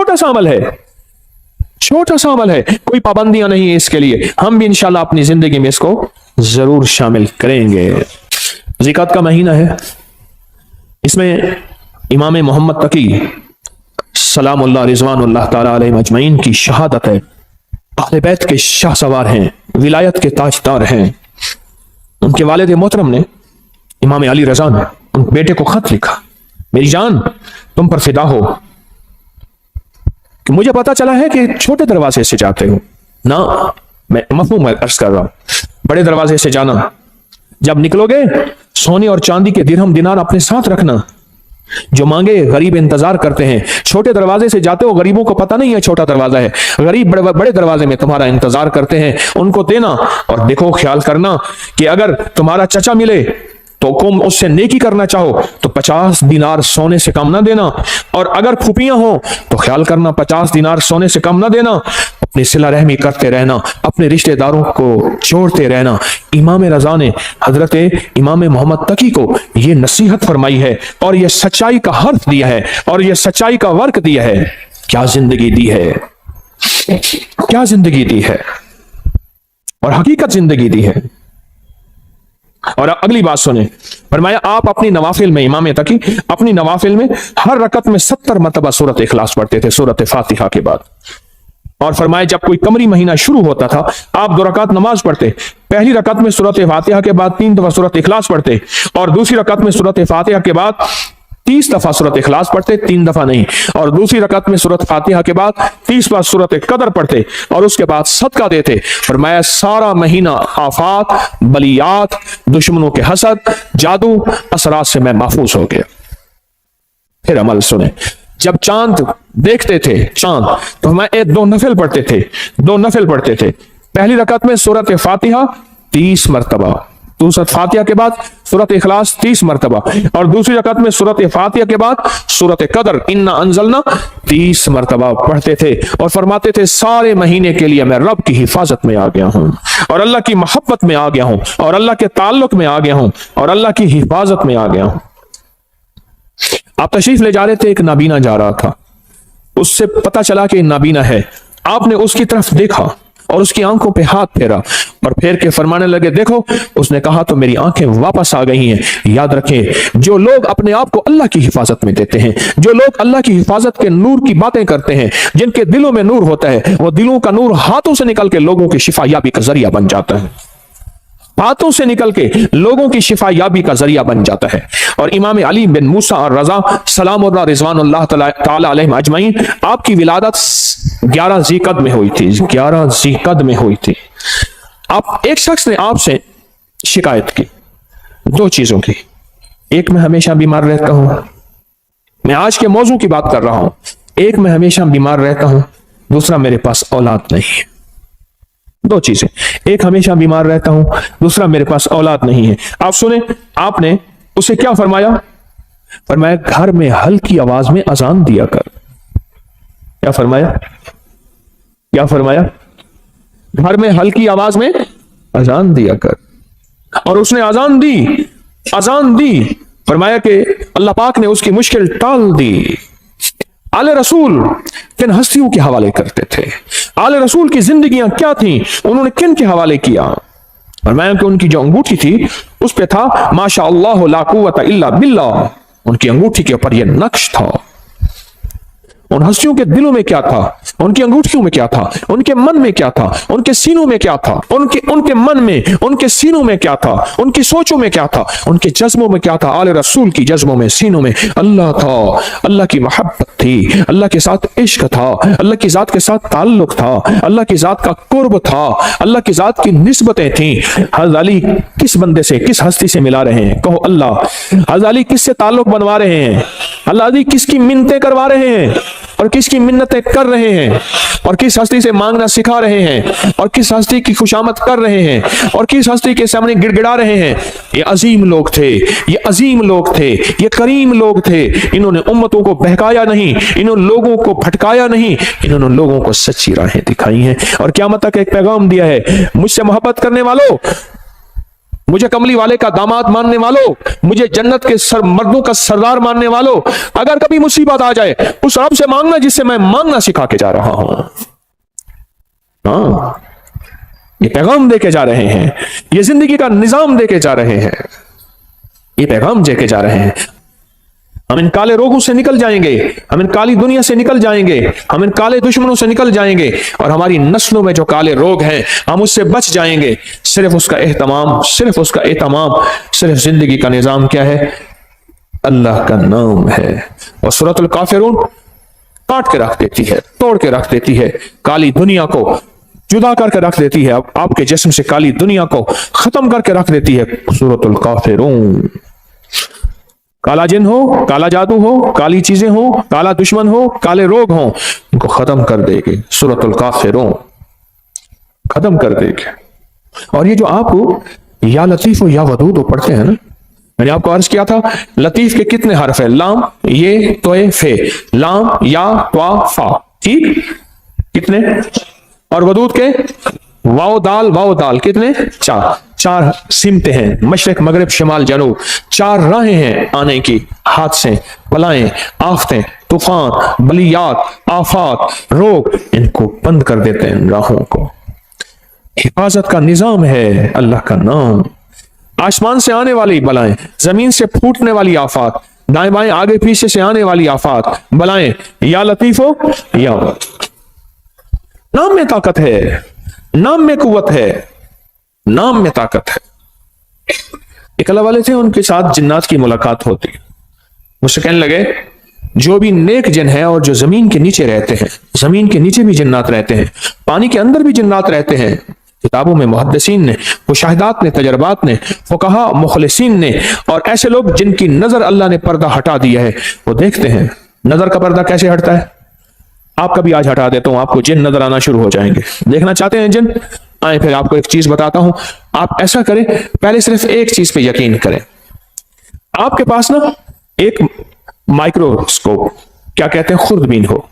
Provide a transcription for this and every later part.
छोटा सा अमल है, छोटा सा अमल है, कोई पाबंदियां नहीं है इसके लिए। हम भी इंशाल्लाह अपनी जिंदगी में इसको जरूर शामिल करेंगे। ज़िकात का महीना है, इसमें इमाम मोहम्मद तकी सलामुल्लाह रिज़वानुल्लाह ताला अलैहि अजमईन की शहादत है। अहले बैत के शाहसवार हैं, विलायत के ताजदार हैं। उनके वालिद मोहतरम ने, इमाम अली रज़ा ने, उन बेटे को खत लिखा, मेरी जान तुम पर फिदा हो कि मुझे पता चला है कि छोटे दरवाजे से जाते हो ना, मैं मफहूम अर्ज कर रहा हूं, बड़े दरवाजे से जाना। जब निकलोगे सोने और चांदी के दिरहम दिनार अपने साथ रखना, जो मांगे गरीब इंतजार करते हैं। छोटे दरवाजे से जाते हो, गरीबों को पता नहीं है छोटा दरवाजा है, गरीब बड़े दरवाजे में तुम्हारा इंतजार करते हैं, उनको देना। और देखो, ख्याल करना कि अगर तुम्हारा चचा मिले तो तुम उससे नेकी करना चाहो तो 50 दिनार सोने से कम ना देना, और अगर फूफियां हो तो ख्याल करना 50 दिनार सोने से कम ना देना। अपनी सिला रहमी करते रहना, अपने रिश्तेदारों को जोड़ते रहना। इमाम रज़ा ने हजरत इमाम मोहम्मद तकी को यह नसीहत फरमाई है और यह सच्चाई का हर्फ दिया है और यह सच्चाई का वर्क दिया है। क्या जिंदगी दी है, क्या जिंदगी दी है, और हकीकत जिंदगी दी है। और अगली बात सुने, फरमाया आप अपनी नवाफिल में, इमाम तकी अपनी नवाफिल में हर रकत में 70 मरतबा सूरत इखलास पढ़ते थे, सूरत फातिहा के बाद। और फरमाया जब कोई कमरी महीना शुरू होता था, आप 2 रकात नमाज पढ़ते। पहली रकत में सूरत फातिहा के बाद 3 दफा सूरत इखलास पढ़ते, और दूसरी रकत में सूरत फातिहा के बाद 30 दफा सूरत इखलास पढ़ते, 3 दफा नहीं। और दूसरी रकत में सूरत फातिहा के बाद 30 बार सूरत कदर पढ़ते, और उसके बाद सदका देते। फरमाया सारा महीना आफात, बलियात, दुश्मनों के हसद, जादू, असरात से मैं महफूज हो गया। फिर अमल सुने, जब चांद देखते थे चांद, तो मैं 2 नफिल पढ़ते थे, 2 नफिल पढ़ते थे। पहली रकत में सूरत फातिहा 30 मरतबा, सूरत फातिहा के बाद सूरत इखलास 30 मरतबा, और दूसरी रकत में सूरत फातिहा के बाद सूरत कदर इन्ना अंजलना 30 मरतबा पढ़ते थे। और फरमाते थे सारे महीने के लिए मैं रब की हिफाजत में आ गया हूं, और अल्लाह की मोहब्बत में आ गया हूं, और अल्लाह के ताल्लुक में आ गया हूं, और अल्लाह की हिफाजत में आ गया हूं। आप तशरीफ ले जा रहे थे, एक नाबीना जा रहा था, उससे पता चला कि नाबीना है। आपने उसकी तरफ देखा और उसकी आंखों पे हाथ फेरा, और फेर के फरमाने लगे देखो। उसने कहा तो मेरी आंखें वापस आ गई हैं। याद रखें, जो लोग अपने आप को अल्लाह की हिफाजत में देते हैं, जो लोग अल्लाह की हिफाजत के नूर की बातें करते हैं, जिनके दिलों में नूर होता है, वो दिलों का नूर हाथों से निकल के लोगों की शिफा याबी का जरिया बन जाता है, हाथों से निकल के लोगों की शिफा याबी का जरिया बन जाता है। और इमाम अली बिन मूसा और रजा सलामुल्लाह रिज़वानुल्लाह ताला अलैहि अजमईन, आपकी विलादत 11 ज़ीक़द में हुई थी, 11 ज़ीक़द में हुई थी। आप एक शख्स ने आपसे शिकायत की 2 चीजों की, एक मैं हमेशा बीमार रहता हूं, मैं आज के मौजू की बात कर रहा हूं, एक मैं हमेशा बीमार रहता हूं, दूसरा मेरे पास औलाद नहीं है। 2 चीजें, एक हमेशा बीमार रहता हूं, दूसरा मेरे पास औलाद नहीं है। आप सुने, आपने उसे क्या फरमाया? फरमाया घर में हल्की आवाज में अजान दिया कर। क्या फरमाया? क्या फरमाया? घर में हल्की आवाज में अजान दिया कर। और उसने अजान दी, फरमाया कि अल्लाह पाक ने उसकी मुश्किल टाल दी। आले रसूल किन हस्तियों के हवाले करते थे, आले रसूल की जिंदगियां क्या थी, उन्होंने किन के हवाले किया? फरमाया कि उनकी जो अंगूठी थी उस पे था माशा अल्लाह ला कुव्वता इल्ला बिल्लाह। उनकी अंगूठी के ऊपर यह नक्श था। उन हस्तियों के दिलों में क्या था, उनकी अंगूठियों में क्या था, उनके मन में क्या था, उनके सीनों में क्या था, उनके मन में, उनके सीनों में क्या था, उनकी सोचों में क्या था, उनके जज्बों में क्या था। आले रसूल की जज्बों में, सीनों में अल्लाह था, अल्लाह की मोहब्बत थी, अल्लाह के साथ इश्क था, अल्लाह की जात के साथ ताल्लुक था, अल्लाह की जात का कुर्ब था, अल्लाह की जात की निस्बतें थी। हज़रत अली किस बंदे से, किस हस्ती से मिला रहे हैं? कहो अल्लाह। हज़रत अली किससे ताल्लुक बनवा रहे हैं? हज़रत अली किसकी मिन्नतें करवा रहे हैं और किसकी मिन्नतें कर रहे हैं, और किस हस्ती से मांगना सिखा रहे हैं, और किस हस्ती की खुशामद कर रहे हैं, और किस हस्ती के सामने गिड़गिड़ा रहे हैं? ये अजीम लोग थे, ये अजीम लोग थे, ये करीम लोग थे। इन्होंने उम्मतों को बहकाया नहीं, इन्होंने लोगों को भटकाया नहीं, इन्होंने लोगों को सच्ची राहें दिखाई हैं और क़यामत तक एक पैगाम दिया है, मुझसे मोहब्बत करने वालों मुझे कमली वाले का दामाद मानने वालों, मुझे जन्नत के मर्दों का सरदार मानने वालों, अगर कभी मुसीबत आ जाए उस रब से मांगना जिससे मैं मांगना सिखा के जा रहा हूं। हाँ, ये पैगाम दे के जा रहे हैं, ये जिंदगी का निजाम दे के जा रहे हैं, ये पैगाम दे के जा रहे हैं। हम इन काले रोगों से निकल जाएंगे, हम इन काली दुनिया से निकल जाएंगे, हम इन काले दुश्मनों से निकल जाएंगे, और हमारी नस्लों में जो काले रोग हैं हम उससे बच जाएंगे। सिर्फ उसका एहतमाम, सिर्फ उसका एहतमाम, सिर्फ जिंदगी का निजाम क्या है? अल्लाह का नाम है। और सूरतुल काफिरून काट के रख देती है, तोड़ के रख देती है, काली दुनिया को जुदा करके रख देती है, आपके जिस्म से काली दुनिया को खत्म करके रख देती है। सूरतुल काफिरून, काला जिन हो, काला जादू हो, काली चीजें हो, काला दुश्मन हो, काले रोग हो, इनको खत्म कर देगी सूरतुल काफिरून, खत्म कर देगी। और ये जो आप या लतीफ हो या वदूद हो पढ़ते हैं ना, मैंने आपको अर्ज किया था लतीफ के कितने हर्फ है? लाम, ये, तोए, फे, लाम, या, त्वा, फा, ठीक, कितने? और वदूद के वाओ दाल कितने? चार। चार सिमतें हैं, मशरक मगरिब शिमाल जनूब, चार राहें हैं आने की, हादसे, बलाएं, आफतें, तूफान, बलियात, आफात, रोग, इनको बंद कर देते हैं राहों को। हिफाजत का निजाम है अल्लाह का नाम। आसमान से आने वाली बलाएं, जमीन से फूटने वाली आफात, दाएं बाएं आगे पीछे से आने वाली आफात, बलाएं, या लतीफो या नाम में ताकत है, नाम में कुव्वत है, नाम में ताकत है। एक अल्लाह वाले थे, उनके साथ जिन्नात की मुलाकात होती, मुझसे कहने लगे जो भी नेक जिन है और जो जमीन के नीचे रहते हैं, जमीन के नीचे भी जिन्नात रहते हैं, पानी के अंदर भी जिन्नात रहते हैं, किताबों में मुहद्दिसीन ने, मुशाहिदात ने, तजर्बात ने, फुकहा मुखलिसीन ने, और ऐसे लोग जिनकी नजर अल्लाह ने पर्दा हटा दिया है, वो देखते हैं नजर का पर्दा कैसे हटता है। आपका भी आज हटा देता हूं, आपको जिन नजर आना शुरू हो जाएंगे। देखना चाहते हैं जिन? आए, फिर आपको एक चीज बताता हूं, आप ऐसा करें, पहले सिर्फ एक चीज पे यकीन करें। आपके पास ना एक माइक्रोस्कोप, क्या कहते हैं, खुर्दबीन हो,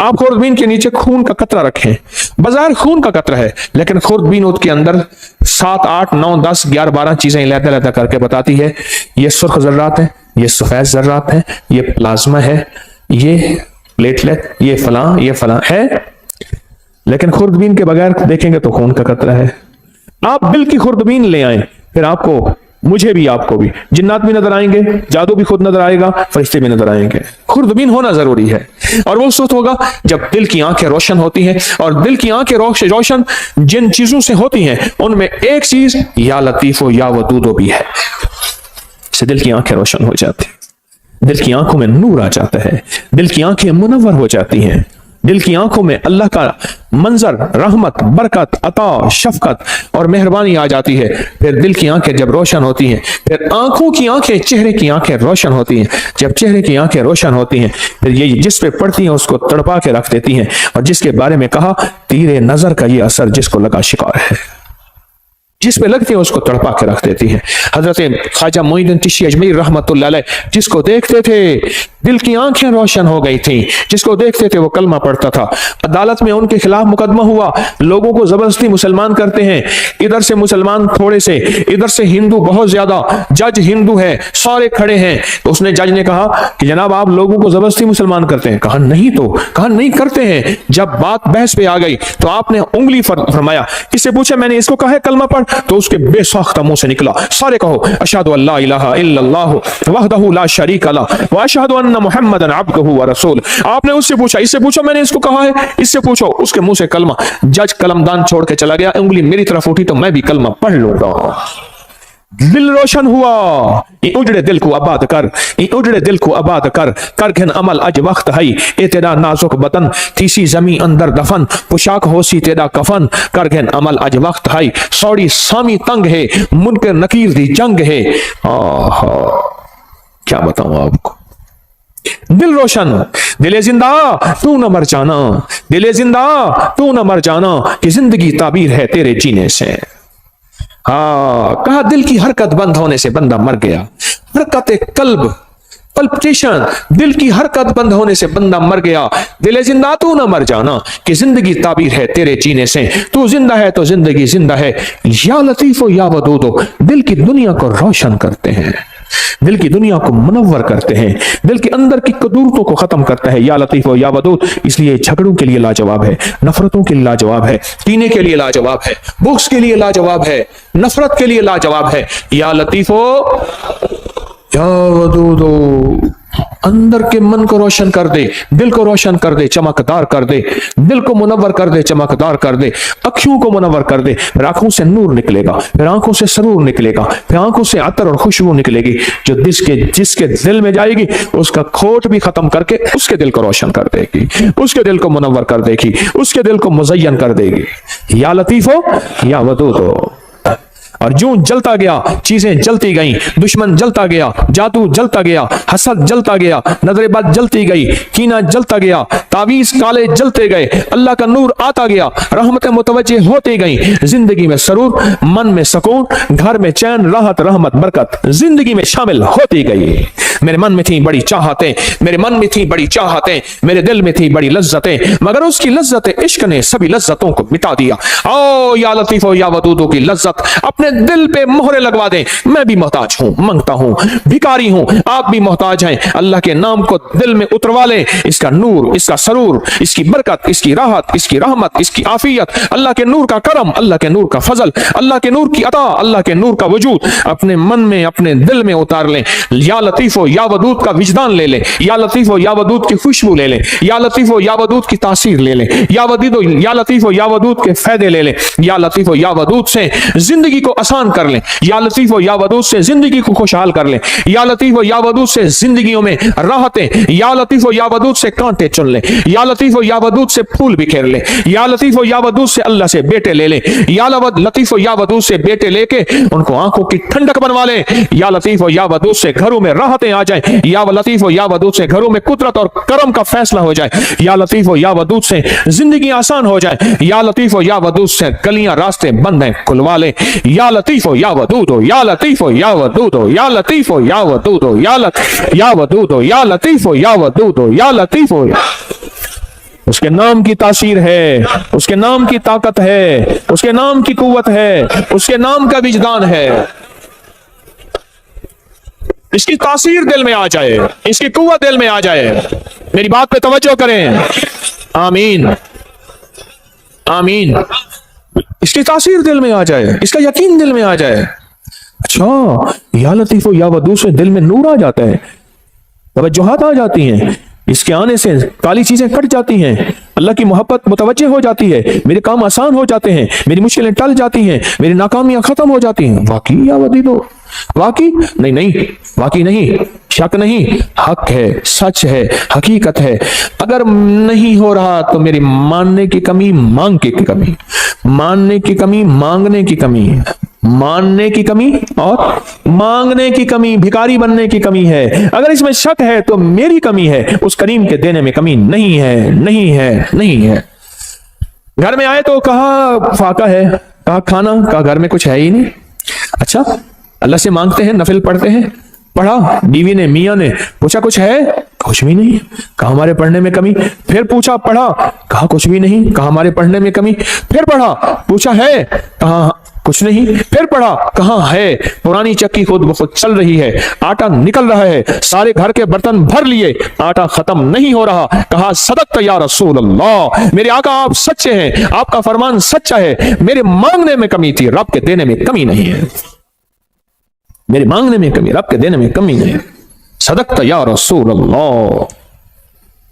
आप खुर्दबीन के नीचे खून का कतरा रखें, बाजार खून का कतरा है, लेकिन खुर्दबीन उसके अंदर 7, 8, 9, 10, 11, 12 चीजें लहदा करके बताती है, ये सुर्ख जर्रात है, ये सफेद जर्रात है, ये प्लाज्मा है, ये प्लेटलेट, ये फलां है। लेकिन खुर्दबीन के बगैर देखेंगे तो खून का कतरा है। आप दिल की खुर्दबीन ले आए, फिर आपको, मुझे भी, आपको भी जिन्नात भी नजर आएंगे, जादू भी खुद नजर आएगा, फरिश्ते भी नजर आएंगे। खुर्दबीन होना जरूरी है, और वो उस वक्त होगा जब दिल की आंखें रोशन होती हैं, और दिल की आंखें रोशन जिन चीजों से होती हैं उनमें एक चीज या लतीफो या वदूदो भी है, से दिल की आंखें रोशन हो जाती हैं, दिल की आंखों में नूर आ जाता है, दिल की आंखें मुनव्वर हो जाती हैं, दिल की आंखों में अल्लाह का मंजर, रहमत, बरकत, अता, शफकत और मेहरबानी आ जाती है। फिर दिल की आंखें जब रोशन होती हैं, फिर आंखों की आंखें, चेहरे की आंखें रोशन होती हैं। जब चेहरे की आंखें रोशन होती हैं, फिर ये जिस पे पड़ती हैं उसको तड़पा के रख देती हैं, और जिसके बारे में कहा तीरे नजर का ये असर जिसको लगा शिकार है, जिस पे लगती है उसको तड़पा के रख देती है। हजरत ख्वाजा मोइनुद्दीन चिश्ती अजमेरी रहमतुल्लाह अलैह, जिसको देखते थे दिल की आंखें रोशन हो गई थी, जिसको देखते थे वो कलमा पढ़ता था। अदालत में उनके खिलाफ मुकदमा हुआ, लोगों को जबरदस्ती मुसलमान करते हैं, इधर से मुसलमान थोड़े से, इधर से हिंदू बहुत ज्यादा, जज हिंदू है, सारे खड़े हैं। तो उसने, जज ने कहा कि जनाब आप लोगों को जबरदस्ती मुसलमान करते हैं? कहा नहीं, तो कहा नहीं करते हैं। जब बात बहस पे आ गई तो आपने उंगली फरमाया, इससे पूछा मैंने इसको कहा है कलमा पढ़, तो उसके बेसाख्ता मुंह से निकला सारे कहो अशहदु अल्ला इलाहा इल्लल्लाहु वहदहु ला शरीका लहु व अशहदु अन्ना मुहम्मदन अब्दुहु व रसूल। आपने उससे पूछा, इससे पूछो मैंने इसको कहा है, इससे पूछो, उसके मुंह से कलमा। जज कलमदान छोड़ के चला गया, उंगली मेरी तरफ उठी तो मैं भी कलमा पढ़ लूंगा। दिल रोशन हुआ, उजड़े दिल को आबाद कर, उजड़े दिल को आबाद कर, कर घन अमल अज वक्त है, ए तेरा नाजुक बतन तीसी जमी अंदर दफन, पोशाक होसी तेरा कफन, कर घन अमल अज वक्त है, सौड़ी सामी तंग है, मुनकर नकीर दी जंग है। क्या बताऊं आपको, दिल रोशन, दिले जिंदा तू न मर जाना, दिले जिंदा तू न मर जाना, कि जिंदगी ताबीर है तेरे जीने से। कहा दिल की हरकत बंद होने से बंदा मर गया। हरकत कल्ब पल्पिटेशन, दिल की हरकत बंद होने से बंदा मर गया। दिल जिंदा तू ना मर जाना, कि जिंदगी ताबीर है तेरे जीने से, तू जिंदा है तो जिंदगी जिंदा है। या लतीफो या वदूदो, दिल की दुनिया को रोशन करते हैं, दिल की दुनिया को मुनव्वर करते हैं, दिल के अंदर की कदूरतों को खत्म करता है। या लतीफो या वदूद, इसलिए झगड़ों के लिए लाजवाब है, नफरतों के लिए लाजवाब है, कीने के लिए लाजवाब है, बुग़्ज़ के लिए लाजवाब है, नफरत के लिए लाजवाब है। या लतीफो या वदूदो, अंदर के मन को रोशन कर दे, दिल को रोशन कर दे, चमकदार कर दे, दिल को मुनव्वर कर दे, चमकदार कर दे, अखियों को मुनव्वर कर दे, फिर आंखों से नूर निकलेगा, फिर आंखों से सरूर निकलेगा, फिर आंखों से अतर और खुशबू निकलेगी, जो जिसके दिल में जाएगी उसका खोट भी खत्म करके उसके दिल को रोशन कर देगी, उसके दिल को मुनव्वर कर देगी, उसके दिल को मुज़य्यन कर देगी। या लतीफो या वदूदो। और जो जलता गया, चीजें जलती गईं, दुश्मन जलता गया, जादू जलता गया, हसद जलता गया, नजरेबाज जलती गई, कीना जलता गया, तावीज काले जलते गए, अल्लाह का नूर आता गया, रहमतें मुतवज्जे होती गई, जिंदगी में सरूर, मन में सुकून, घर में चैन, राहत, रहमत, बरकत जिंदगी में शामिल होती गई। मेरे मन में थी बड़ी चाहतें, मेरे मन में थी बड़ी चाहतें, मेरे दिल में थी बड़ी लज्जतें, मगर उसकी लज्जत इश्क ने सभी लज्जतों को मिटा दिया। ओ या लतीफो या वदूदो की लज्जत अपने दिल पे मोहरे लगवा दें। मैं भी मोहताज हूं, मांगता हूं, भिखारी हूं, आप भी मोहताज हैं। अल्लाह के नाम को दिल में उतरवा लें, इसका नूर, इसका सरूर, इसकी बरकत, इसकी राहत, इसकी रहमत, इसकी आफियत, अल्लाह के नूर का करम, अल्लाह के नूर का फजल, अल्लाह के नूर की अता, अल्लाह के नूर का वजूद अपने मन में, अपने दिल में उतार लें। या लतीफो या वदूद का विजदान ले लें, या लतीफो या वदूद की खुशबू ले लें, या लतीफो या वदूद की तासीर ले लें, या लतीफो या वदूद के फायदे ले लें। या लतीफो या वदूद से जिंदगी को आसान कर लें, या लतीफो या वदूद से जिंदगी को खुशहाल कर लें, या लतीफो या वदूद से जिंदगियों में राहतें, या लतीफो या वदूद से कांटे चुन लें, या लतीफो या वदूद से फूल बिखेर लें, या लतीफो या वदूद से अल्लाह से बेटे ले लें, या लतीफो या वदूद से बेटे लेके उनको आंखों की ठंडक बनवा लें। या लतीफो या वदूद से घरों में राहतें आ जाएं, या लतीफो या वदूद से घरों में कुदरत और करम का फैसला हो जाए, या लतीफो या वदूद से जिंदगी आसान हो जाए, या लतीफो या वदूद से गलियां रास्ते बंद हैं खुलवा ले। या लतीफो या वदूदो, या लतीफो या वदूदो, या लतीफो या वदूदो, या वदूदो, या लतीफो या वदूदो, या लतीफो। उसके नाम की तासीर है, उसके नाम की ताकत है, उसके नाम की कुव्वत है, उसके नाम का विजदान है। इसकी तासीर दिल में आ जाए, इसकी कुव्वत दिल में आ जाए। मेरी बात पे तवज्जो करें, आमीन आमीन। इसकी तासीर दिल में आ जाए, इसका यकीन दिल में आ जाए। अच्छा, या लतीफो या वदूद से दिल में नूर आ जाता है, तवज्जुहात आ जाती हैं, इसके आने से काली चीजें कट जाती हैं, अल्लाह की मोहब्बत मुतवज्जे हो जाती है, मेरे काम आसान हो जाते हैं, मेरी मुश्किलें टल जाती हैं, मेरी नाकामियां खत्म हो जाती हैं। वाकई या वदूदो, वाकई नहीं, वाकई नहीं, शक नहीं, हक है, सच है, हकीकत है। अगर नहीं हो रहा तो मेरी मानने की कमी, मांग की कमी, मानने की कमी, मांगने की कमी, मानने की कमी और मांगने की कमी, भिखारी बनने की कमी है। अगर इसमें शक है तो मेरी कमी है, उस करीम के देने में कमी नहीं है, नहीं है, नहीं है। घर में आए तो कहा फाका है, कहा खाना, कहा घर में कुछ है ही नहीं। अच्छा, अल्लाह से मांगते हैं, नफिल पढ़ते हैं, पढ़ा, बीवी ने, मियां ने पूछा कुछ है, कुछ भी नहीं, कहा हमारे पढ़ने में कमी। फिर पूछा, पढ़ा, कहा कुछ भी नहीं, कहा हमारे पढ़ने में कमी। फिर पढ़ा, पूछा है, कहा कुछ नहीं। फिर पढ़ा, कहां है, पुरानी चक्की खुद ब खुद चल रही है, आटा निकल रहा है, सारे घर के बर्तन भर लिए, आटा खत्म नहीं हो रहा। कहा सदक़्त या रसूल अल्लाह, मेरे आका आप सच्चे हैं, आपका फरमान सच्चा है, मेरे मांगने में कमी थी, रब के देने में कमी नहीं है। मेरे मांगने में कमी, रब के देने में कमी नहीं। सदक़्त या रसूल अल्लाह,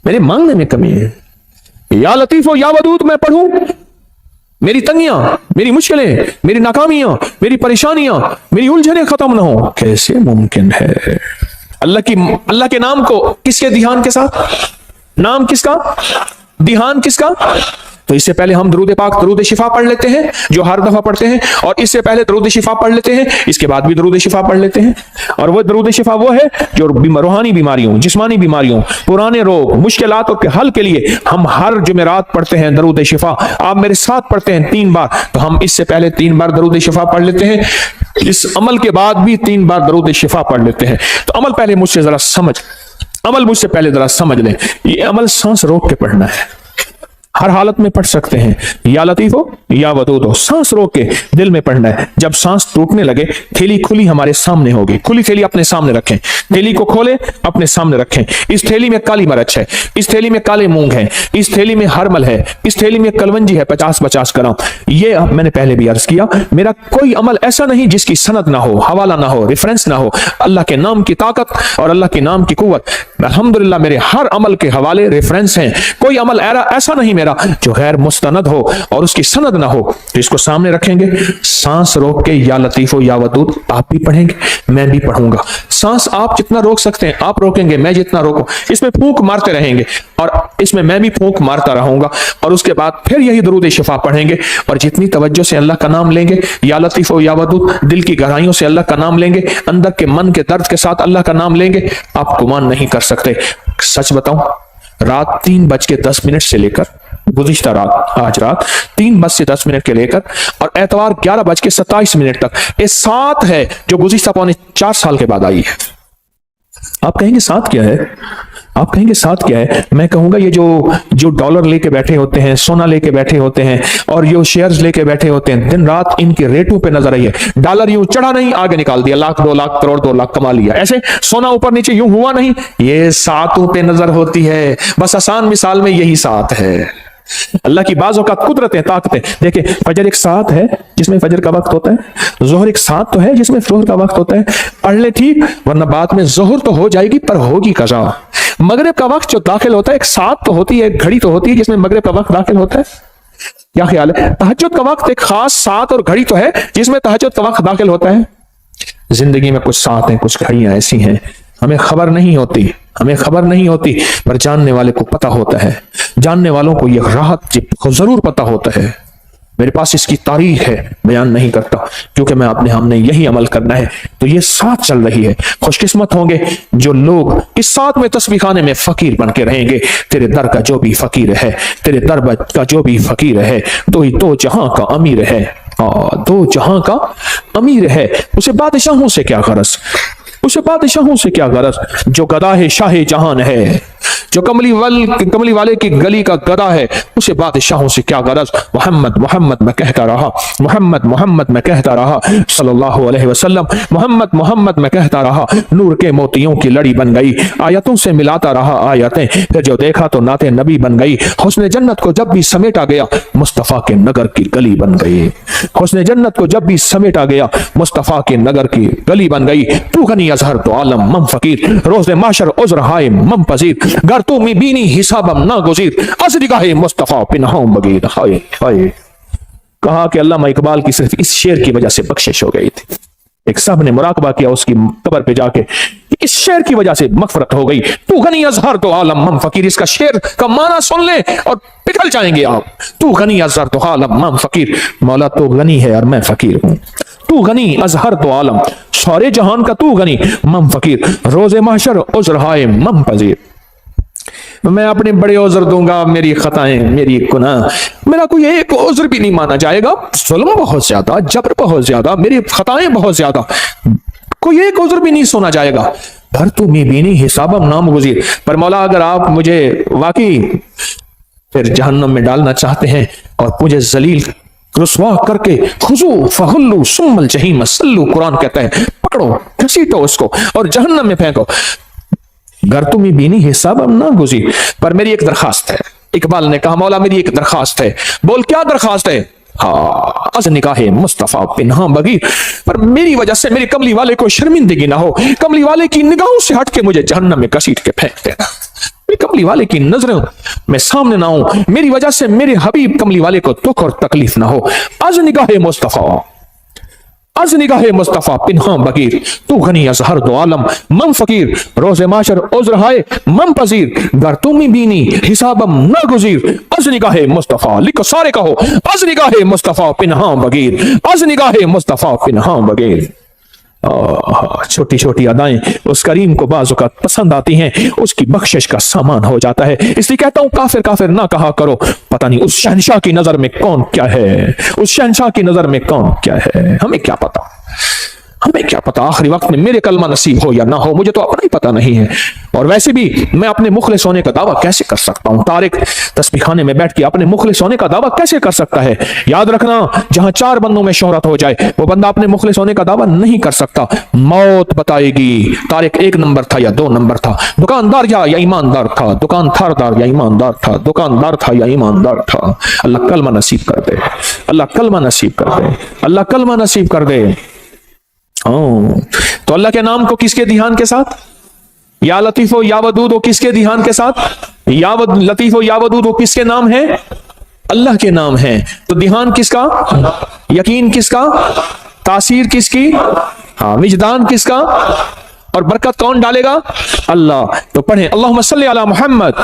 मेरे मांगने में कमी है। या लतीफो या वदूद मैं पढ़ूं, मेरी तंगियां, मेरी मुश्किलें, मेरी नाकामियां, मेरी परेशानियां, मेरी उलझनें खत्म ना हो, कैसे मुमकिन है? अल्लाह के नाम को किसके ध्यान के साथ, नाम किसका, ध्यान किसका? तो इससे पहले हम दरूद पाक दरूद शिफा पढ़ लेते हैं जो हर दफा पढ़ते हैं, और इससे पहले दरूद शिफा पढ़ लेते हैं, इसके बाद भी दरूद शिफा पढ़ लेते हैं। और वो दरूद शिफा वो है जो रूहानी बीमारियों, जिस्मानी बीमारियों, पुराने रोग, मुश्किलातों के हल के लिए हम हर जुमेरात पढ़ते हैं दरूद शिफा। आप मेरे साथ पढ़ते हैं 3 बार, तो हम इससे पहले 3 बार दरूद शिफा पढ़ लेते हैं, इस अमल के बाद भी 3 बार दरूद शिफा पढ़ लेते हैं। तो अमल पहले मुझसे जरा समझ, अमल मुझसे पहले जरा समझ लें। ये अमल सांस रोक के पढ़ना है, हर हालत में पढ़ सकते हैं, या लतीफ हो या वदूद हो, सांस रोक के दिल में पढ़ना है। जब सांस टूटने लगे, थैली खुली हमारे सामने होगी, खुली थैली अपने सामने रखें, थैली को खोलें, अपने सामने रखें। इस थैली में काली मिर्च है, इस थैली में काले मूंग है, इस थैली में हरमल है, इस थैली में कलवंजी है 50-50 ग्राम। ये मैंने पहले भी अर्ज किया, मेरा कोई अमल ऐसा नहीं जिसकी सनद ना हो, हवाला ना हो, रेफरेंस ना हो। अल्लाह के नाम की ताकत और अल्लाह के नाम की कुव्वत, अल्हम्दुलिल्लाह मेरे हर अमल के हवाले रेफरेंस हैं। कोई अमल ऐसा नहीं मेरा जो गैर मुस्तनद हो और उसकी सनद ना हो। तो इसको सामने रखेंगे, सांस रोक के या लतीफो या वदूद आप भी पढ़ेंगे, मैं भी पढ़ूंगा। सांस आप जितना रोक सकते हैं आप रोकेंगे, मैं जितना रोकूं। इसमें फूंक मारते रहेंगे और इसमें मैं भी फूंक मारता रहूंगा, और उसके बाद फिर यही दरूद शिफा पढ़ेंगे। और जितनी तवज्जो से अल्लाह का नाम लेंगे, या लतीफो या वदूद, दिल की गहराइयों से अल्लाह का नाम लेंगे, अंदर के मन के दर्द के साथ अल्लाह का नाम लेंगे, आप गुमान नहीं कर सकते। सच बताऊं, रात 3:10 से लेकर गुज़िश्ता रात, आज रात 3:10 के लेकर और एतवार 11:27 तक, ये 7 है जो गुज़िश्ता पौने 4 साल के बाद आई है। आप कहेंगे साथ क्या है, आप कहेंगे साथ क्या है? मैं कहूंगा ये जो डॉलर लेके बैठे होते हैं, सोना लेके बैठे होते हैं, और जो शेयर्स लेके बैठे होते हैं, दिन रात इनके रेटों पे नजर आई है। डॉलर यूं चढ़ा नहीं, आगे निकाल दिया, लाख 2 लाख करोड़ 2 लाख कमा लिया। ऐसे सोना ऊपर नीचे यूं हुआ नहीं, ये सातों पे नजर होती है। बस आसान मिसाल में यही साथ है। अल्लाह की बाज़ों का कुदरतें, ताकतें देखे। फजर एक साथ है जिसमें फजर का वक्त होता है, जोहर एक साथ तो है जिसमें जोहर का वक्त होता है। पढ़ ले ठीक, वरना बाद में जोहर तो हो जाएगी पर होगी कज़ा। मगरिब का वक्त जो दाखिल होता है, एक साथ तो होती है, एक घड़ी तो होती है जिसमें मगरिब का वक्त दाखिल होता है। क्या ख्याल है? तहज्जुद का वक्त एक खास साथ और घड़ी तो है जिसमें तहज्जुद का वक्त दाखिल होता है। जिंदगी में कुछ साथ हैं, कुछ घड़ियां ऐसी हैं हमें खबर नहीं होती, हमें खबर नहीं होती, पर जानने वाले को पता होता है। जानने वालों को यह राहत जरूर पता होता है। मेरे पास इसकी तारीख है, बयान नहीं करता क्योंकि मैं अपने हमने यही अमल करना है। तो ये साथ चल रही है। खुशकिस्मत होंगे जो लोग इस साथ में तस्बीह खाने में फकीर बन के रहेंगे। तेरे दर का जो भी फकीर है, तेरे दर का जो भी फकीर है, तो ही दो जहां का अमीर है। दो जहां का अमीर है, उसे बादशाहों से क्या गरज, उसे बादशाहों से क्या गरज। जो गदा है शाह जहान है, जो कमली वाले की गली का गदा है, उसे बादशाहों से क्या गरज। मोहम्मद मोहम्मद मैं कहता रहा, मोहम्मद मोहम्मद मैं कहता रहा, सल्लल्लाहु अलैहि वसल्लम मोहम्मद मोहम्मद मैं कहता रहा। नूर के मोतियों की लड़ी बन गई, आयतों से मिलाता रहा आयतें, फिर जो देखा तो नाते नबी बन गई। हुस्न जन्नत को जब भी समेटा गया, मुस्तफा के नगर की गली बन गई। हुस्न जन्नत को जब भी समेटा गया, मुस्तफा के नगर की गली बन गई। तू गनी अजहर तो आलम मम फकीर, रोज़े माशर उज़्र हाय मम पजीर। गर तू मी बीनी हिसाबम ना गुज़ीर, असदिगाहे मुस्तफा पिनहां बगीर। हाय हाय। कहा कि अल्लामा इकबाल की सिर्फ इस शेर की वजह से बख्शिश हो गई थी। एक साहब ने मुराकबा किया उसकी कब्र पे जाके, इस शेर की वजह से मगफरत हो गई। तू गनी अजहर तो आलम मम फकीर, इसका शेर का माना सुन ले और पिघल जाएंगे आप। तू गनी अजहर तो आलम मम फकीर, मौला तो गनी है और मैं फकीर हूं। तू गनी अजहर तो आलम, सारे जहान का तू गनी, मम फकीर। रोज़े महशर उज़्र हाय मम पजीर। मैं अपने बड़े उज़्र दूंगा, मेरी खताएं मेरी गुनाह, मेरा कोई एक उज़्र भी नहीं माना जाएगा। जुल्म बहुत ज्यादा, जबर बहुत ज्यादा, मेरी खताएं बहुत ज्यादा, कोई एक उज़्र भी नहीं सुना जाएगा। भर तू मी बीनी हिसाबम नाम गुज़ीर। पर मौला अगर आप मुझे वाकई फिर जहन्नम में डालना चाहते हैं और मुझे जलील रुसवा करके, खुजू फहुल्लू सुम्मल जहीम सल्लू, कुरान कहता है पकड़ो घसीटो उसको और जहन्नम में फेंको। घर तुम बीनी हिसाब ना गुज़ीर। पर मेरी एक दरखास्त है। इकबाल ने कहा मौला मेरी एक दरखास्त है। बोल क्या दरखास्त है? हाँ, अज निकाहे मुस्तफा पिन्हा बगीर, पर मेरी वजह से मेरे कमली वाले को शर्मिंदगी ना हो। कमली वाले की निगाहों से हट के मुझे जहन्नम में घसीट के फेंक देना। मेरे कमली वाले की नजरों में सामने ना हो, मेरी वजह से मेरे हबीब कमली वाले को दुख और तकलीफ ना हो। अज निगाहे मुस्तफा, अज निगाहे मुस्तफा पिन्हा बगीर। तू गनी अजहर दो आलम मम फकीर, रोज़े माशर उज़्र हाय मम पजीर। गर तुम बीनी हिसाबम ना गुज़ीर, از نگاہ مصطفیٰ، لکھو سارے کہو، از نگاہ مصطفیٰ پنہاں بغیر، از نگاہ مصطفیٰ پنہاں بغیر۔ چھوٹی چھوٹی ادائیں اس کریم کو بعض اوقات پسند آتی ہیں، اس کی بخشش کا سامان ہو جاتا ہے۔ اس لیے کہتا ہوں کافر کافر نہ کہا کرو، پتہ نہیں اس شہنشاہ کی نظر میں کون کیا ہے، اس شہنشاہ کی نظر میں کون کیا ہے، ہمیں کیا پتا، ہمیں کیا پتا آخری وقت میں میرے کلمہ نصیب ہو یا نہ ہو، مجھے تو اپنا ہی پتہ نہیں ہے۔ اور ویسے بھی میں اپنے مخلص ہونے کا دعویٰ کیسے کر سکتا ہوں؟ طارق تسبیح خانے میں بیٹھ کے اپنے مخلص ہونے کا دعویٰ کیسے کر سکتا ہے؟ یاد رکھنا، جہاں 4 بندوں میں شہرت ہو جائے وہ بندہ اپنے مخلص ہونے کا دعویٰ نہیں کر سکتا، موت بتائے گی طارق 1 نمبر تھا یا 2 نمبر تھا، دکاندار یا ایماندار تھا، دکان تھاردار یا ایماندار تھا، دکاندار تھا یا ایماندار تھا۔ اللہ کلمہ نصیب کر دے، اللہ کلمہ نصیب کر دے، اللہ کلمہ نصیب کر دے۔ تو اللہ کے نام کو کس کے دھیان کے ساتھ؟ یا لطیف و یا ودود، وہ کس کے دھیان کے ساتھ؟ یا لطیف و یا ودود وہ کس کے نام ہیں؟ اللہ کے نام ہیں۔ تو دھیان کس کا؟ یقین کس کا؟ تاثیر کس کی؟ وجدان کس کا؟ اور برکت کون ڈالے گا؟ اللہ۔ تو پڑھیں اللہم صلی علی محمد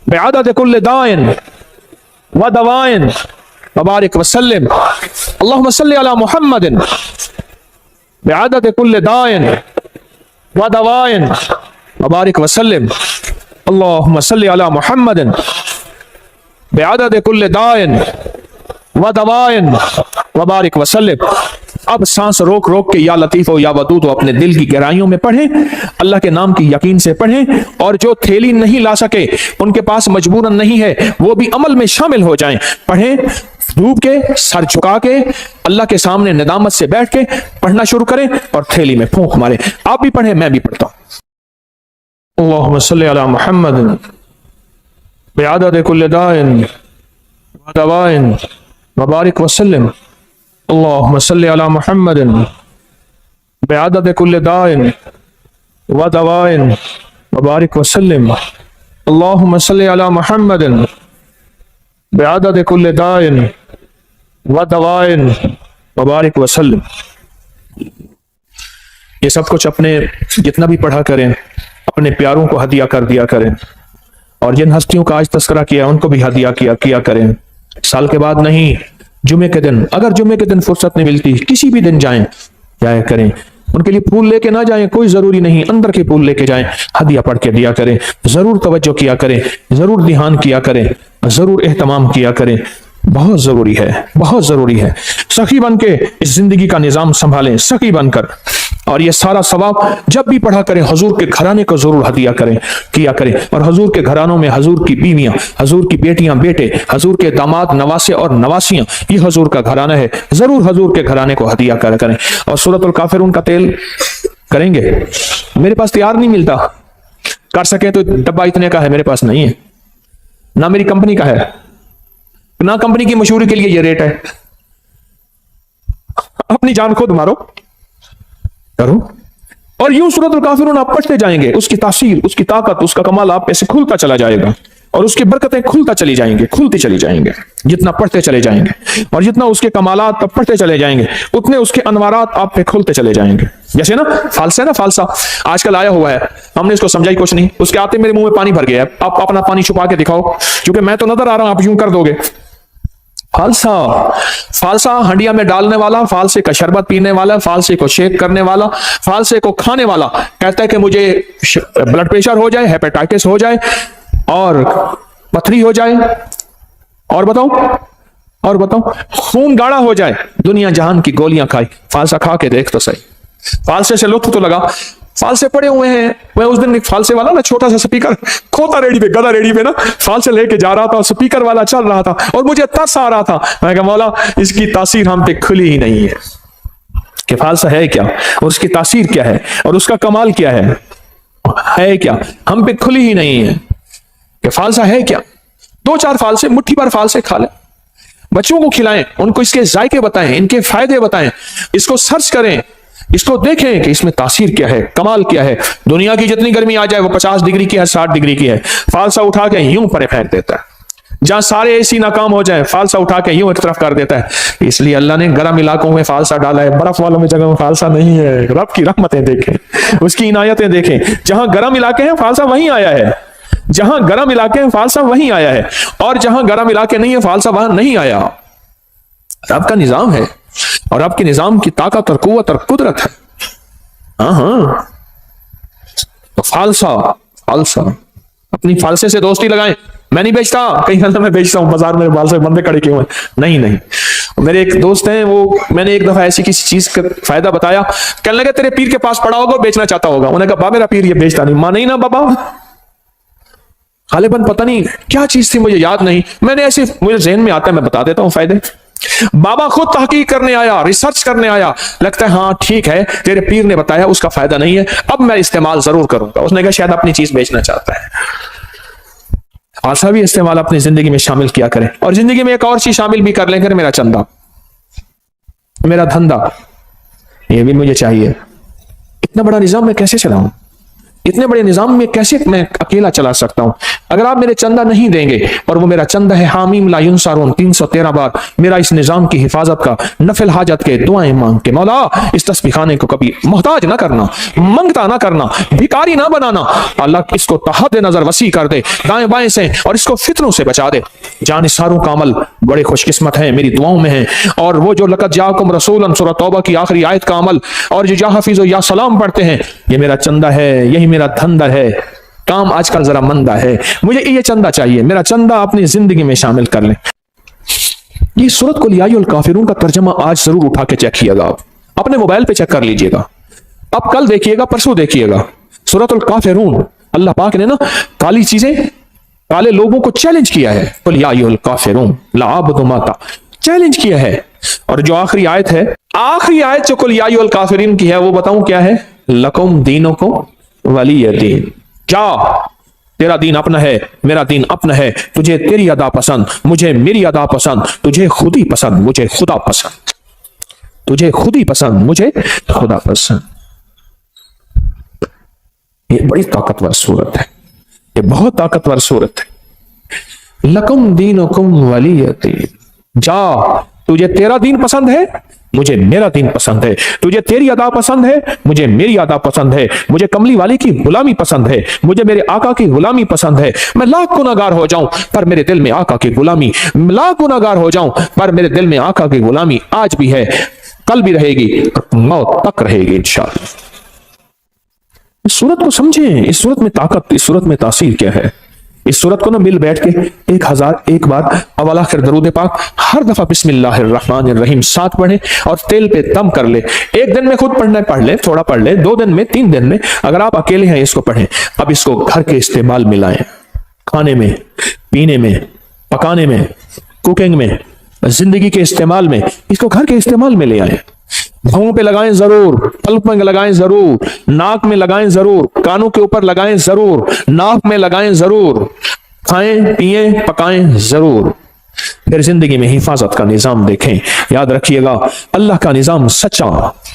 بعدد کل دائن و دوائن وبارک وسلم، اللہم صلی علی محمد بعدد کل دائن و دوائن وبارک وسلم، اللہم صلی علی محمد بعدد کل دائن و دوائن وبارک وسلم۔ اب سانس روک روک کے یا لطیف و یا ودود و اپنے دل کی گہرائیوں میں پڑھیں، اللہ کے نام کی یقین سے پڑھیں، اور جو تھیلی نہیں لا سکے، ان کے پاس مجبوراً نہیں ہے، وہ بھی عمل میں شامل ہو جائیں۔ پڑھیں ڈوب کے، سر جھکا کے، اللہ کے سامنے ندامت سے بیٹھ کے پڑھنا شروع کریں اور تھیلی میں پھونک مارے۔ آپ بھی پڑھیں، میں بھی پڑھتا ہوں۔ اللہم صلی علی محمد بعدد کل دائن و دوائن وبارک وسلم، اللہم صلی علی محمد بعدد کل دائن و دوائن وبارک وسلم، اللہم صلی علی محمد بعدد کل دائن و دوائن وبارک وسلم۔ یہ سب کچھ اپنے جتنا بھی پڑھا کریں، اپنے پیاروں کو ہدیہ کر دیا کریں، اور جن ہستیوں کا آج تذکرہ کیا ان کو بھی ہدیہ کیا کریں۔ سال کے بعد نہیں، جمعے کے دن، اگر جمعے کے دن فرصت نہیں ملتی، کسی بھی دن جایا کریں۔ ان کے لیے پھول لے کے نہ جائیں، کوئی ضروری نہیں، اندر کے پھول لے کے جائیں، ہدیہ پڑھ کے دیا کریں، ضرور توجہ کیا کریں، ضرور دھیان کیا کریں، ضرور اہتمام کیا کریں، بہت ضروری ہے، بہت ضروری ہے۔ سخی بن کے اس زندگی کا نظام سنبھالیں، سخی بن کر، اور یہ سارا ثواب جب بھی پڑھا کریں حضور کے گھرانے کو ضرور ہدیہ کیا کریں، اور حضور کے گھرانوں میں حضور کی بیویاں، حضور کی بیٹیاں بیٹے، حضور کے داماد نواسے اور نواسیاں، یہ حضور کا گھرانہ ہے، ضرور حضور کے گھرانے کو ہدیہ کریں۔ اور سورۃ الکافرون کا تیل کریں گے؟ میرے پاس تیار نہیں ملتا، کر سکیں تو ڈبہ اتنے کا ہے، میرے پاس نہیں ہے، نہ میری کمپنی کا ہے، نہ کمپنی کی مشہوری کے لیے یہ ریٹ ہے۔ اپنی جان خود مارو، کرو، اور یوں سورۃ الکافرون آپ پڑھتے جائیں گے، اس کی تاثیر، اس کی طاقت، اس کا کمال آپ پہ سے کھلتا چلا جائے گا، اور اس کی برکتیں کھلتا چلی جائیں گے، کھلتی چلی جائیں گے، جتنا پڑھتے چلے جائیں گے، اور جتنا اس کے کمالات آپ پڑھتے چلے جائیں گے، اتنے اس کے انوارات آپ پہ کھلتے چلے جائیں گے۔ جیسے نا فالسا ہے نا، فالسا آج کل آیا ہوا ہے، ہم نے اس کو سمجھائی کچھ نہیں، اس کے آتے میرے منہ میں پانی بھر گیا ہے، آپ اپنا پانی چھپا کے دکھاؤ، کیونکہ میں تو نظر آ رہا ہوں، آپ یوں کر دو گے۔ فالسا ہنڈیا میں ڈالنے والا، فالسے کا شربت پینے والا، فالسے کو شیک کرنے والا، فالسے کو کھانے والا کہتا ہے کہ مجھے بلڈ پریشر ہو جائے، ہیپیٹائٹس ہو جائے، اور پتھری ہو جائے، اور بتاؤ خون گاڑھا ہو جائے، دنیا جہان کی گولیاں کھائی، فالسا کھا کے دیکھ تو صحیح، فالسے سے لطف تو لگا۔ فالسے پڑے ہوئے ہیں، میں اس دن ایک فالسے والا نا چھوٹا سا سپیکر کھوتا ریڈی پہ، گدا ریڈی پہ نا فالسے لے کے جا رہا تھا، سپیکر والا چل رہا تھا، اور مجھے ترس آ رہا تھا، میں کہا مولا اس کی تاثیر ہم پہ کھلی ہی نہیں ہے، کہ فالسا ہے کیا، اور اس کی تاثیر کیا ہے، اور اس کا کمال کیا ہے کیا، ہم پہ کھلی ہی نہیں ہے کہ فالسا ہے کیا۔ 2-4 فالسے، مٹھی بھر فالسے کھا لیں، بچوں کو کھلائیں، ان کو اس کے ذائقے بتائیں، ان کے فائدے بتائیں، اس کو سرچ کریں، اس کو دیکھیں کہ اس میں تاثیر کیا ہے، کمال کیا ہے۔ دنیا کی جتنی گرمی آ جائے وہ 50 ڈگری کی ہے، 60 ڈگری کی ہے، فالسا اٹھا کے یوں پرے پھینک دیتا ہے، جہاں سارے اے سی ناکام ہو جائیں فالسا اٹھا کے یوں ایک طرف کر دیتا ہے۔ اس لیے اللہ نے گرم علاقوں میں فالسا ڈالا ہے، برف والوں میں جگہ میں فالسا نہیں ہے۔ رب کی رحمتیں دیکھیں، اس کی عنایتیں دیکھیں، جہاں گرم علاقے ہیں فالسا وہیں آیا ہے، جہاں گرم علاقے ہیں فالسا وہیں آیا ہے، اور جہاں گرم علاقے نہیں ہے فالسا وہاں نہیں آیا۔ رب کا نظام ہے، اور رب کے نظام کی طاقت اور قوت اور قدرت ہے۔ ہاں تو فالسا اپنی فالسے سے دوستی لگائیں۔ میں نہیں بیچتا، کہیں کہتا میں بیچتا ہوں، بازار میں فالسے بندے کھڑے کیوں ہیں؟ نہیں۔ میرے ایک دوست ہیں، وہ میں نے ایک دفعہ ایسی کسی چیز کا فائدہ بتایا، کہنے لگا تیرے پیر کے پاس پڑا ہوگا، بیچنا چاہتا ہوگا۔ انہوں نے کہا میرا پیر یہ بیچتا نہیں۔ ماں نہیں نا بابا، غالباً پتہ نہیں کیا چیز تھی، مجھے یاد نہیں، میں نے ایسے مجھے ذہن میں آتا ہے میں بتا دیتا ہوں فائدے۔ بابا خود تحقیق کرنے آیا، ریسرچ کرنے آیا، لگتا ہے ہاں ٹھیک ہے تیرے پیر نے بتایا اس کا فائدہ نہیں ہے، اب میں استعمال ضرور کروں گا۔ اس نے کہا شاید اپنی چیز بیچنا چاہتا ہے۔ ایسا بھی استعمال اپنی زندگی میں شامل کیا کریں، اور زندگی میں ایک اور چیز شامل بھی کر لیں کہ میرا چندہ، میرا دھندا، یہ بھی مجھے چاہیے۔ اتنا بڑا نظام میں کیسے چلاؤں؟ اتنے بڑے نظام میں کیسے میں اکیلا چلا سکتا ہوں؟ اگر آپ میرے چندہ نہیں دیں گے، اور وہ میرا چندہ ہے حامیم لا ینصرون 313 بار میرا اس نظام کی حفاظت کا، نفل حاجت کے دعائیں مانگ کے، مولا اس تسبیح خانے کو کبھی محتاج نہ کرنا، منگتا نہ کرنا، بھکاری نہ بنانا، اللہ اس کو تحت نظر وسیع کر دے دائیں بائیں سے، اور اس کو فتنوں سے بچا دے۔ جانثاروں کا عمل بڑے خوش قسمت ہیں، میری دعاؤں میں ہیں، اور وہ جو لقد جاءکم رسول سورہ توبہ کی آخری آیت کا عمل، اور جو یا حفیظ و یا سلام پڑھتے ہیں، یہ میرا چندہ ہے، یہی میرا دھندا ہے۔ کام آج کل ذرا مندہ ہے، مجھے یہ چندہ چاہیے، میرا چندہ اپنی زندگی میں شامل کر لیں۔ یہ سورت قل یا ایھا الکافرون کا ترجمہ آج ضرور اٹھا کے چیک کیے گا، اپنے موبائل پہ چیک کر لیجئے گا، اب کل دیکھیے گا، پرسوں دیکھیے گا۔ سورت الکافرون، اللہ پاک نے نا کالی چیزیں، کالے لوگوں کو چیلنج کیا ہے، قل یا ایھا الکافرون لا اعبد ما چیلنج کیا ہے۔ اور جو آخری آیت ہے، آخری آیت جو قل یا ایھا الکافرین کی ہے، وہ بتاؤں کیا ہے؟ لکم دینکم ولی دین، جا تیرا دین اپنا ہے، میرا دین اپنا ہے، تجھے تیری ادا پسند، مجھے میری ادا پسند، تجھے خود ہی پسند، مجھے خدا پسند، تجھے خود ہی پسند، مجھے خدا پسند۔ یہ بڑی طاقتور صورت ہے، یہ بہت طاقتور صورت ہے۔ لکم دینکم ولی دین، جا تجھے تیرا دین پسند ہے، مجھے میرا دین پسند ہے، تجھے تیری ادا پسند ہے، مجھے میری ادا پسند ہے، مجھے کملی والی کی غلامی پسند ہے، مجھے میرے آقا کی غلامی پسند ہے۔ میں لاکھ گناہگار ہو جاؤں پر میرے دل میں آقا کی غلامی، لاکھ گناہگار ہو جاؤں پر میرے دل میں آقا کی غلامی آج بھی ہے، کل بھی رہے گی، موت تک رہے گی انشاءاللہ۔ اس صورت کو سمجھیں، اس صورت میں طاقت، اس صورت میں تاثیر کیا ہے۔ اس صورت کو نہ مل بیٹھ کے 1001 بار اول آخر درود پاک ہر دفعہ بسم اللہ الرحمن الرحیم ساتھ پڑھیں، اور تیل پہ دم کر لے۔ ایک دن میں خود پڑھنا ہے پڑھ لے، تھوڑا پڑھ لے، 2 دن میں، 3 دن میں، اگر آپ اکیلے ہیں اس کو پڑھیں۔ اب اس کو گھر کے استعمال میں لائیں، کھانے میں، پینے میں، پکانے میں، کوکنگ میں، زندگی کے استعمال میں، اس کو گھر کے استعمال میں لے آئیں۔ بھاؤں پہ لگائیں ضرور، پلک میں لگائیں ضرور، ناک میں لگائیں ضرور، کانوں کے اوپر لگائیں ضرور، ناک میں لگائیں ضرور، کھائیں پیئیں پکائیں ضرور۔ پھر زندگی میں حفاظت کا نظام دیکھیں۔ یاد رکھیے گا، اللہ کا نظام سچا،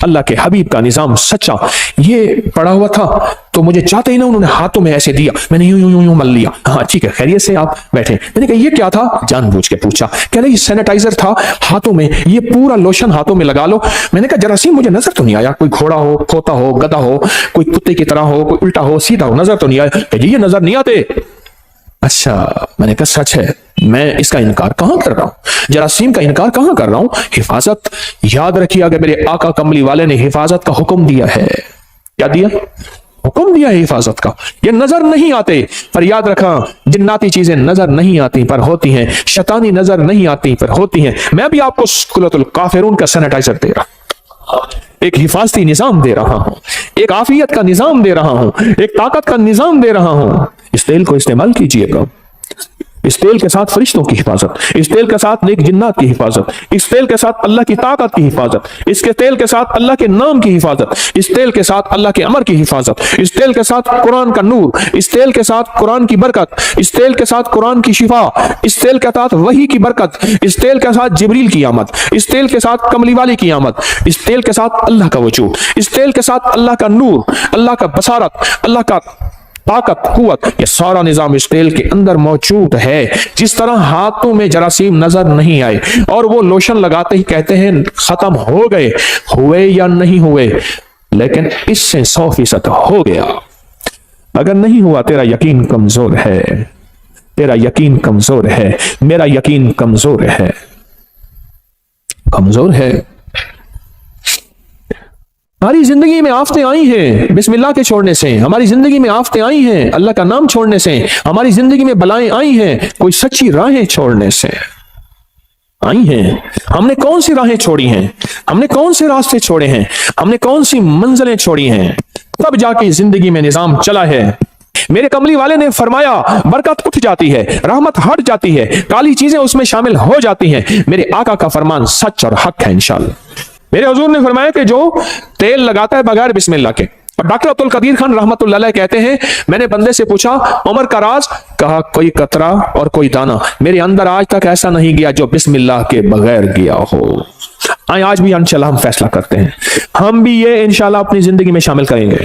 اللہ کے حبیب کا نظام سچا۔ یہ پڑا ہوا تھا تو مجھے چاہتے ہی نا انہوں نے ہاتھوں میں ایسے دیا، میں نے یوں مل لیا۔ ہاں ٹھیک ہے، خیریت سے آپ بیٹھے؟ میں نے کہا یہ کیا تھا؟ جان بوجھ کے پوچھا۔ کہہ رہے یہ سینیٹائزر تھا ہاتھوں میں، یہ پورا لوشن ہاتھوں میں لگا لو۔ میں نے کہا جراثیم مجھے نظر تو نہیں آیا، کوئی گھوڑا ہو، کھوتا ہو، گدھا ہو، کوئی کتے کی طرح ہو، کوئی الٹا ہو سیدھا ہو، نظر تو نہیں آیا۔ کہ یہ نظر نہیں آتے؟ اچھا، میں نے کہا سچ ہے، میں اس کا انکار کہاں کر رہا ہوں، جراثیم کا انکار کہاں کر رہا ہوں۔ حفاظت، یاد رکھیے کہ میرے آقا کملی والے نے حفاظت کا حکم دیا ہے۔ کیا دیا؟ حکم دیا ہے حفاظت کا۔ یہ نظر نہیں آتے پر یاد رکھا، جناتی چیزیں نظر نہیں آتی پر ہوتی ہیں، شیطانی نظر نہیں آتی پر ہوتی ہیں۔ میں بھی آپ کو سورۃ الکافرون کا سینیٹائزر دے رہا ہوں، ایک حفاظتی نظام دے رہا ہوں، ایک عافیت کا نظام دے رہا ہوں، ایک طاقت کا نظام دے رہا ہوں۔ اس تیل کو استعمال کیجئے گا، اس تیل کے ساتھ فرشتوں کی حفاظت، اس تیل کے ساتھ نیک جنات کی حفاظت، اس تیل کے ساتھ اللہ کی طاقت کی حفاظت، اس کے تیل کے ساتھ اللہ کے نام کی حفاظت، اس تیل کے ساتھ اللہ کے امر کی حفاظت، اس تیل کے ساتھ قرآن کا نور، اس تیل کے ساتھ قرآن کی برکت، اس تیل کے ساتھ قرآن کی شفا، اس تیل کے ساتھ وحی کی برکت، اس تیل کے ساتھ جبریل کی آمد، اس تیل کے ساتھ کملی والی کی آمد، اس تیل کے ساتھ اللہ کا وجود، اس تیل کے ساتھ اللہ کا نور، اللہ کا بصارت، اللہ کا طاقت قوت، یہ سارا نظام اس تیل کے اندر موجود ہے۔ جس طرح ہاتھوں میں جراثیم نظر نہیں آئے اور وہ لوشن لگاتے ہی کہتے ہیں ختم ہو گئے، ہوئے یا نہیں ہوئے، لیکن اس سے 100% ہو گیا۔ اگر نہیں ہوا تیرا یقین کمزور ہے، تیرا یقین کمزور ہے، میرا یقین کمزور ہے، کمزور ہے۔ ہماری زندگی میں آفتیں آئی ہیں بسم اللہ کے چھوڑنے سے، ہماری زندگی میں آفتیں آئی ہیں اللہ کا نام چھوڑنے سے، ہماری زندگی میں بلائیں آئی ہیں کوئی سچی راہیں چھوڑنے سے آئی ہیں۔ ہم نے کون سی راہیں چھوڑی ہیں، ہم نے کون سے راستے چھوڑے ہیں، ہم نے کون سی منزلیں چھوڑی ہیں، تب جا کے زندگی میں نظام چلا ہے۔ میرے کملی والے نے فرمایا برکت اٹھ جاتی ہے، رحمت ہٹ جاتی ہے، کالی چیزیں اس میں شامل ہو جاتی ہیں۔ میرے آقا کا فرمان سچ اور حق ہے انشاءاللہ۔ میرے حضور نے فرمایا کہ جو تیل لگاتا ہے بغیر بسم اللہ کے، اور ڈاکٹر عبد القدیر خان رحمت اللہ علیہ کہتے ہیں میں نے بندے سے پوچھا عمر کا راز، کہا کوئی قطرہ اور کوئی دانہ میرے اندر آج تک ایسا نہیں گیا جو بسم اللہ کے بغیر گیا ہو۔ آج بھی انشاءاللہ ہم فیصلہ کرتے ہیں، ہم بھی یہ انشاءاللہ اپنی زندگی میں شامل کریں گے۔